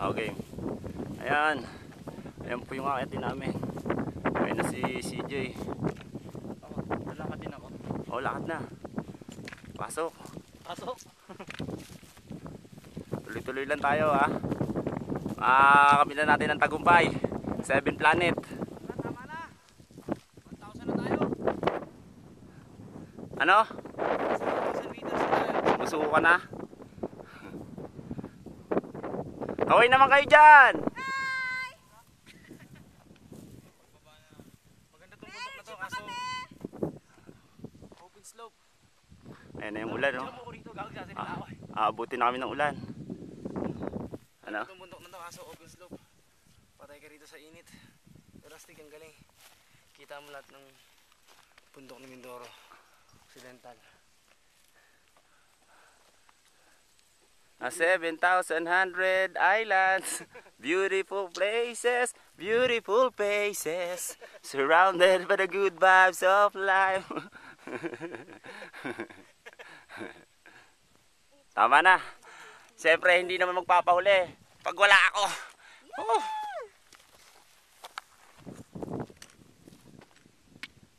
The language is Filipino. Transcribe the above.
Okay. Ayan. Ayan po yung akitin namin. Ayan na si CJ. Lalakad din ako. O, lakad na. Pasok. Pasok. Tuloy-tuloy lang tayo ha. Kami na natin ang tagumpay. 7 planet. Tama na. 1,000 na tayo. Ano? 1,000 meters na tayo. Musuko ka na? Kaway naman kayo dyan! Maganda tong bundok na to kaso open slope. Ayan na yung ulan, no? Tira mo ko rito, gagawin natin na ako. Aabutin na kami ng ulan. Ano? Itong bundok na to kaso open slope. Patay ka rito sa init. Pero astig ang galing. Kita mo lahat ng bundok ni Mindoro. Occidental. 7,100 islands, beautiful places, surrounded by the good vibes of life. Tama na. Siyempre, hindi naman magpapahuli pag wala ako. Oh.